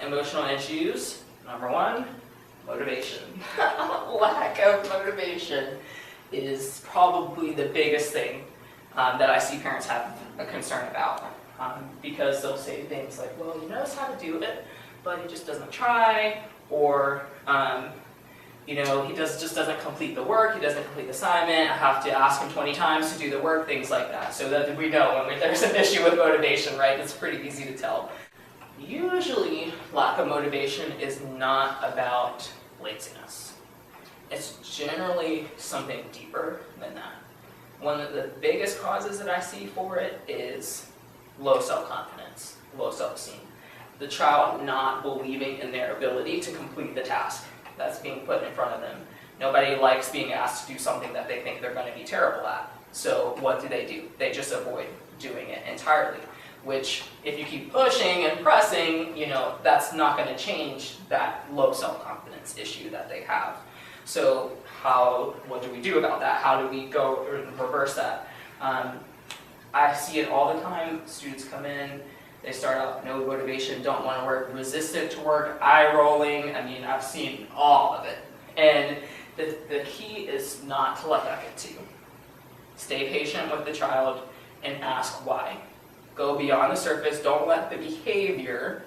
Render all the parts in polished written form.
Emotional issues, number one, motivation. Lack of motivation is probably the biggest thing that I see parents have a concern about, because they'll say things like, well, he knows how to do it, but he just doesn't try, or he just doesn't complete the work, he doesn't complete the assignment, I have to ask him 20 times to do the work, things like that. So that we know when there's an issue with motivation, right? It's pretty easy to tell. Usually, lack of motivation is not about laziness. It's generally something deeper than that. One of the biggest causes that I see for it is low self-confidence, low self-esteem. The child not believing in their ability to complete the task that's being put in front of them. Nobody likes being asked to do something that they think they're going to be terrible at. So what do? They just avoid doing it entirely. Which, if you keep pushing and pressing, that's not going to change that low self-confidence issue that they have. So what do we do about that? How do we go and reverse that? I see it all the time. Students come in, they start out no motivation, don't want to work, resistant to work, eye rolling. I've seen all of it. And the key is not to let that get to you. Stay patient with the child and ask why. Go beyond the surface. Don't let the behavior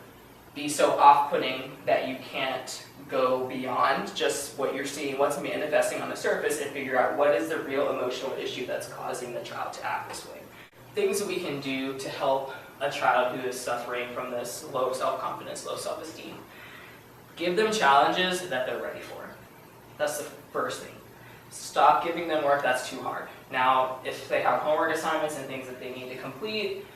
be so off-putting that you can't go beyond just what you're seeing, what's manifesting on the surface, and figure out what is the real emotional issue that's causing the child to act this way. Things that we can do to help a child who is suffering from this low self-confidence, low self-esteem. Give them challenges that they're ready for. That's the first thing. Stop giving them work that's too hard. Now, if they have homework assignments and things that they need to complete,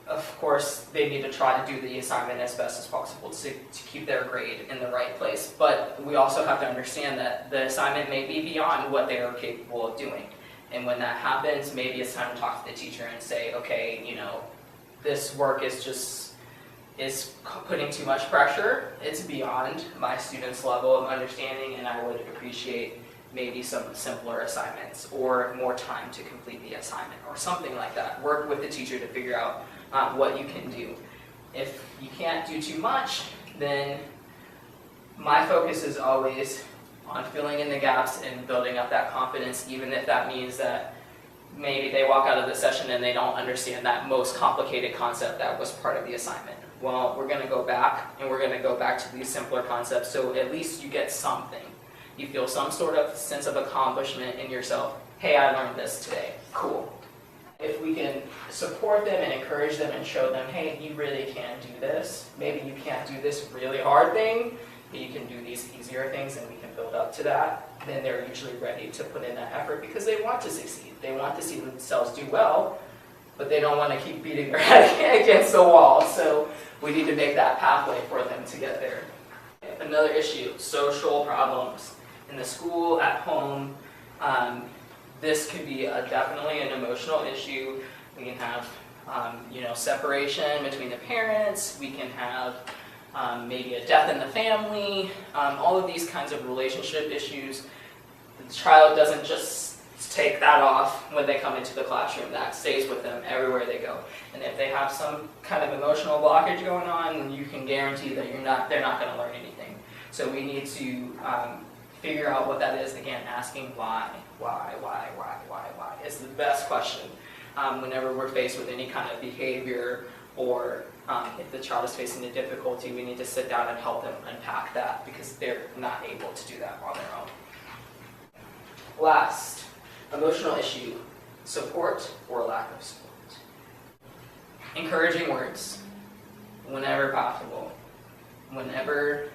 of course, they need to try to do the assignment as best as possible to keep their grade in the right place. But we also have to understand that the assignment may be beyond what they are capable of doing. And when that happens, maybe it's time to talk to the teacher and say, okay, this work is putting too much pressure. It's beyond my student's level of understanding, and I would appreciate maybe some simpler assignments or more time to complete the assignment or something like that. Work with the teacher to figure out what you can do. If you can't do too much, then my focus is always on filling in the gaps and building up that confidence, even if that means that maybe they walk out of the session and they don't understand that most complicated concept that was part of the assignment. Well, we're going to go back, and we're going to go back to these simpler concepts, so at least you get something. You feel some sort of sense of accomplishment in yourself. Hey, I learned this today. Cool. If we can support them and encourage them and show them, hey, you really can do this. Maybe you can't do this really hard thing, but you can do these easier things, and we can build up to that. Then they're usually ready to put in that effort because they want to succeed. They want to see themselves do well, but they don't want to keep beating their head against the wall. So we need to make that pathway for them to get there. Another issue, social problems. In the school, at home, this could be definitely an emotional issue. We can have separation between the parents. We can have maybe a death in the family. All of these kinds of relationship issues. The child doesn't just take that off when they come into the classroom. That stays with them everywhere they go. And if they have some kind of emotional blockage going on, you can guarantee that they're not going to learn anything. So we need to figure out what that is. Again, asking why is the best question whenever we're faced with any kind of behavior, or if the child is facing a difficulty, we need to sit down and help them unpack that because they're not able to do that on their own. Last, emotional issue, support or lack of support. Encouraging words whenever possible. Whenever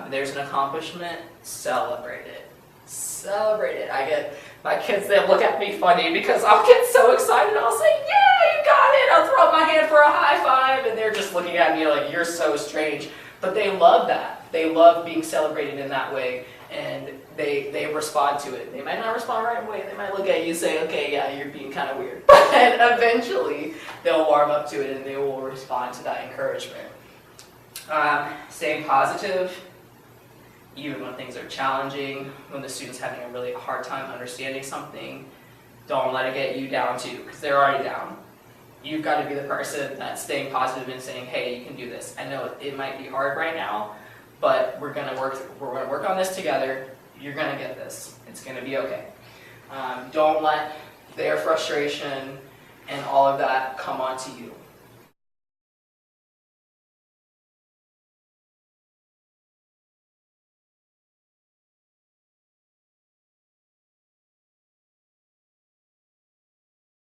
there's an accomplishment, celebrate it. Celebrate it. My kids, they look at me funny because I'll get so excited. I'll say, yeah, you got it. I'll throw up my hand for a high five. And they're just looking at me like, you're so strange. But they love that. They love being celebrated in that way. And they respond to it. They might not respond right away. They might look at you and say, okay, yeah, you're being kind of weird. But eventually, they'll warm up to it and they will respond to that encouragement. Staying positive, even when things are challenging, when the student's having a really hard time understanding something, don't let it get you down too, because they're already down. you've got to be the person that's staying positive and saying, hey, you can do this. I know it might be hard right now, but we're gonna work on this together. You're gonna get this. It's gonna be okay. Don't let their frustration and all of that come onto you.